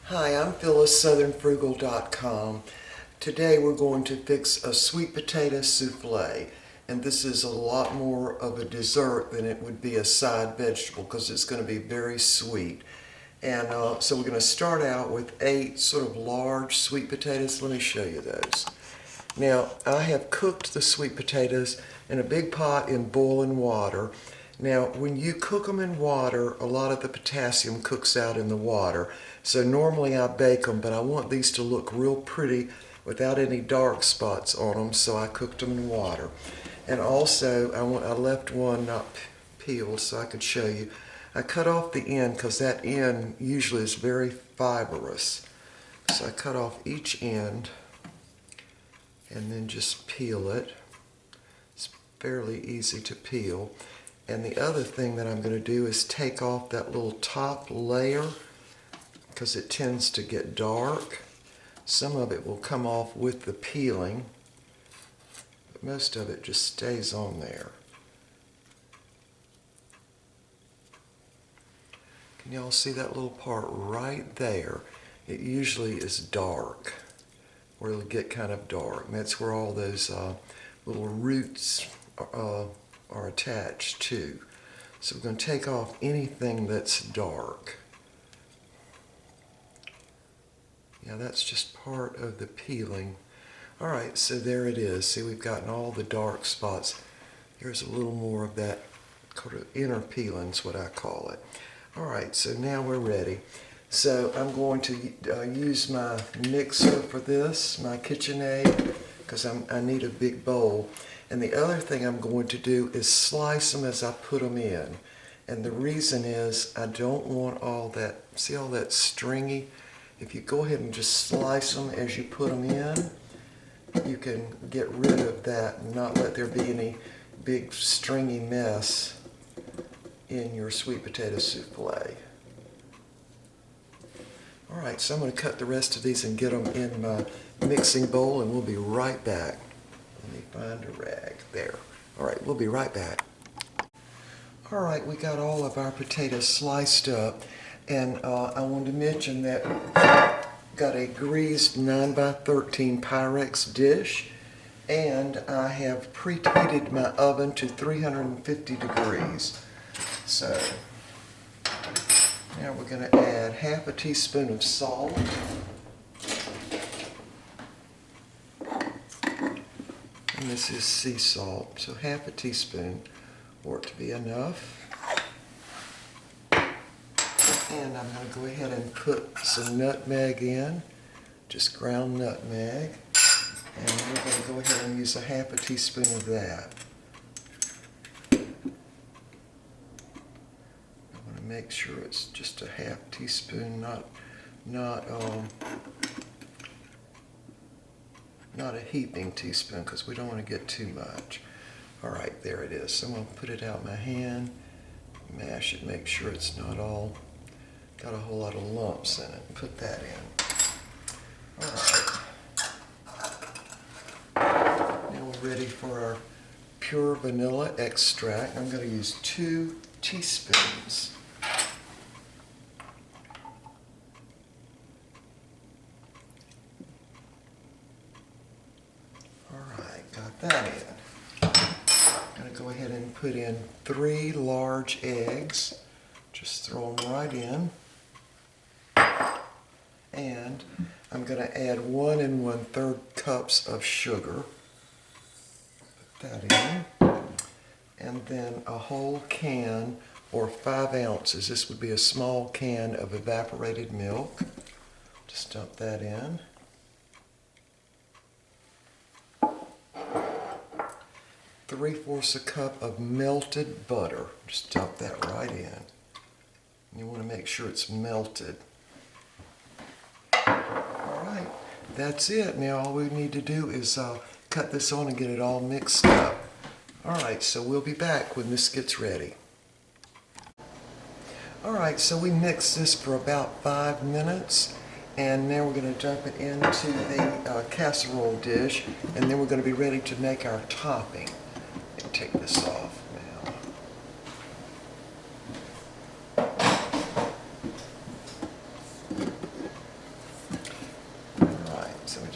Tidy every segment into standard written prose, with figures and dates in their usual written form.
Hi, I'm Phyllis, southernfrugal.com. Today we're going to fix a sweet potato souffle, and this is a lot more of a dessert than it would be a side vegetable because it's going to be very sweet. And so we're going to start out with 8 sort of large sweet potatoes. Let me show you those. Now, I have cooked the sweet potatoes in a big pot in boiling water. Now, when you cook them in water, a lot of the potassium cooks out in the water. So normally I bake them, but I want these to look real pretty without any dark spots on them, so I cooked them in water. And also, I left one not peeled so I could show you. I cut off the end because that end usually is very fibrous. So I cut off each end and then just peel it. It's fairly easy to peel. And the other thing that I'm going to do is take off that little top layer because it tends to get dark. Some of it will come off with the peeling, but most of it just stays on there. Can y'all see that little part right there? It usually is dark, or it'll get kind of dark. And that's where all those little roots are attached to. So we're going to take off anything that's dark. Yeah, that's just part of the peeling. All right, so there it is. See, we've gotten all the dark spots. Here's a little more of that sort of inner peeling is what I call it. All right, so now we're ready. So I'm going to use my mixer for this, my KitchenAid, because I need a big bowl. And the other thing I'm going to do is slice them as I put them in. And the reason is I don't want all that, see all that stringy? If you go ahead and just slice them as you put them in, you can get rid of that and not let there be any big stringy mess in your sweet potato souffle. All right, so I'm going to cut the rest of these and get them in my mixing bowl, and we'll be right back. Let me find a rag. There. All right, we'll be right back. All right, we got all of our potatoes sliced up, and I wanted to mention that got a greased 9x13 Pyrex dish, and I have preheated my oven to 350 degrees. So now we're going to add half a teaspoon of salt. And this is sea salt, so half a teaspoon for it to be enough. And I'm going to go ahead and put some nutmeg in, just ground nutmeg. And we're going to go ahead and use a half a teaspoon of that. I want to make sure it's just a half teaspoon, not a heaping teaspoon, because we don't want to get too much. All right, there it is. So I'm going to put it out in my hand, mash it, make sure it's not all got a whole lot of lumps in it. Put that in. All right. Now we're ready for our pure vanilla extract. I'm going to use 2 teaspoons. All right, got that in. I'm going to go ahead and put in 3 large eggs. Just throw them right in. And I'm going to add 1 1/3 cups of sugar. Put that in. And then a whole can, or 5 ounces. This would be a small can of evaporated milk. Just dump that in. 3/4 a cup of melted butter. Just dump that right in. You want to make sure it's melted. All right, that's it. Now all we need to do is cut this on and get it all mixed up. All right, so we'll be back when this gets ready. All right, so we mixed this for about 5 minutes, and now we're going to dump it into the casserole dish, and then we're going to be ready to make our topping. And take this off now.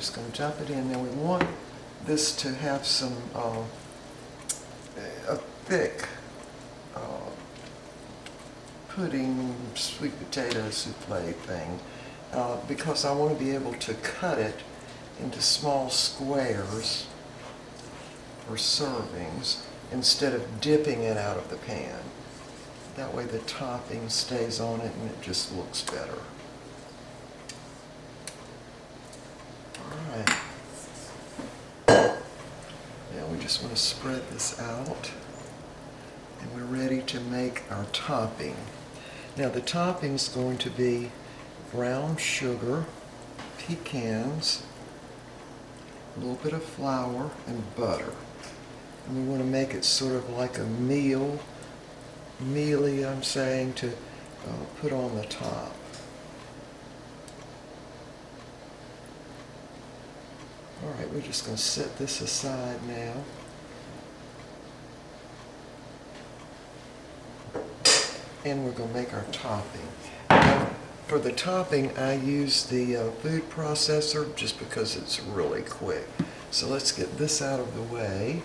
just going to dump it in. Now we want this to have some a thick pudding sweet potato souffle thing because I want to be able to cut it into small squares for servings instead of dipping it out of the pan. That way the topping stays on it and it just looks better. Alright. Now we just want to spread this out and we're ready to make our topping. Now the topping is going to be brown sugar, pecans, a little bit of flour, and butter. And we want to make it sort of like a mealy, I'm saying, to put on the top. Alright, we're just going to set this aside now. And we're going to make our topping. Now, for the topping, I use the food processor just because it's really quick. So let's get this out of the way.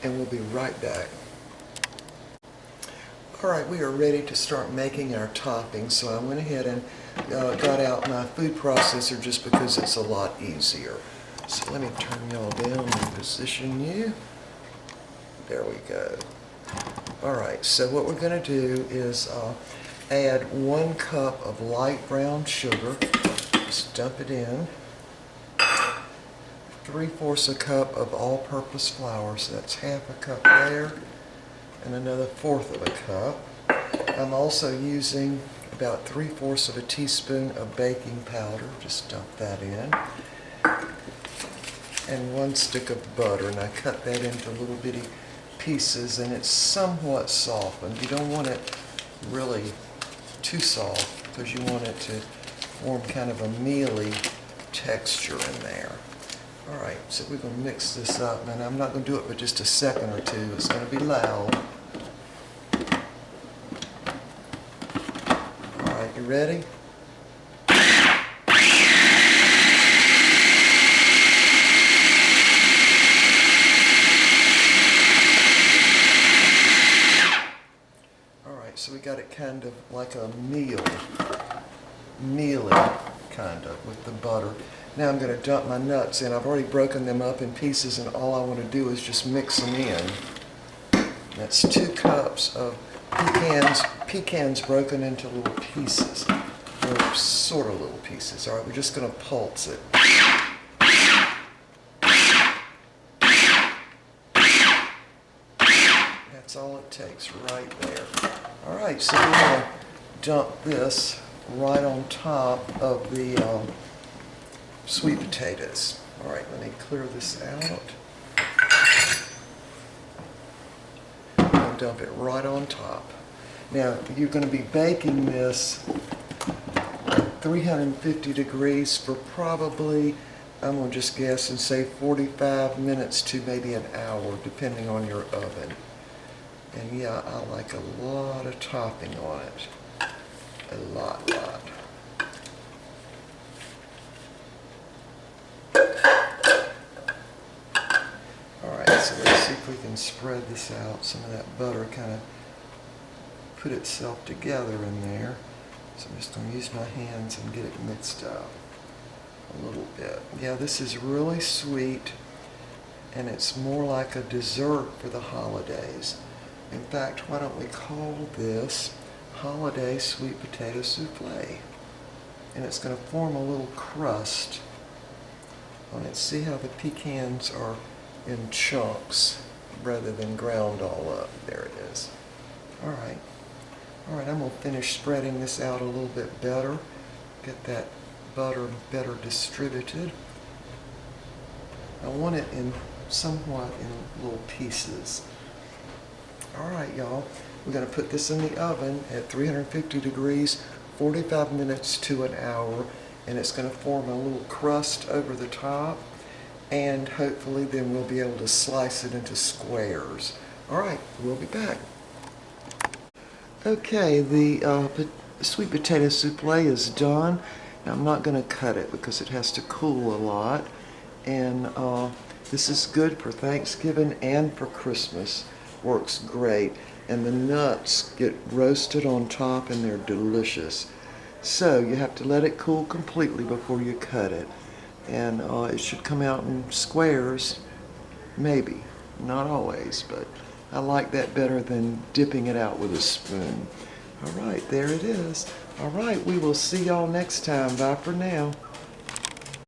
And we'll be right back. Alright, we are ready to start making our topping. So I went ahead and got out my food processor just because it's a lot easier. So let me turn y'all down and position you. There we go. Alright, so what we're going to do is add 1 cup of light brown sugar. Just dump it in. 3/4 a cup of all-purpose flour, so that's 1/2 a cup there, and another 1/4 of a cup. I'm also using about 3/4 of a teaspoon of baking powder. Just dump that in. And 1 stick of butter, and I cut that into little bitty pieces, and it's somewhat softened. You don't want it really too soft because you want it to form kind of a mealy texture in there. Alright, so we're going to mix this up, and I'm not going to do it for just a second or two. It's going to be loud. Alright, you ready? Alright, so we got it kind of like a mealy kind of with the butter. Now I'm going to dump my nuts in. I've already broken them up in pieces, and all I want to do is just mix them in. That's 2 cups of pecans broken into little pieces. Or sort of little pieces. Alright, we're just going to pulse it. That's all it takes right there. Alright, so we're going to dump this right on top of the sweet potatoes. Alright, let me clear this out. And dump it right on top. Now, you're going to be baking this at 350 degrees for probably, I'm going to just guess and say 45 minutes to maybe an hour, depending on your oven. And yeah, I like a lot of topping on it. A lot. Alright, so let's see if we can spread this out. Some of that butter kind of put itself together in there. So I'm just going to use my hands and get it mixed up a little bit. Yeah, this is really sweet, and it's more like a dessert for the holidays. In fact, why don't we call this Holiday Sweet Potato Souffle? And it's going to form a little crust on it. See how the pecans are in chunks rather than ground all up. There it is. Alright, I'm going to finish spreading this out a little bit better. Get that butter better distributed. I want it in somewhat in little pieces. Alright, y'all, we're going to put this in the oven at 350 degrees, 45 minutes to an hour, and it's going to form a little crust over the top, and hopefully then we'll be able to slice it into squares. Alright, we'll be back. Okay, the sweet potato souffle is done, Now I'm not going to cut it because it has to cool a lot, and this is good for Thanksgiving and for Christmas. Works great, and the nuts get roasted on top and they're delicious. So you have to let it cool completely before you cut it, and it should come out in squares, maybe, not always, but I like that better than dipping it out with a spoon. All right, there it is. All right, we will see y'all next time. Bye for now.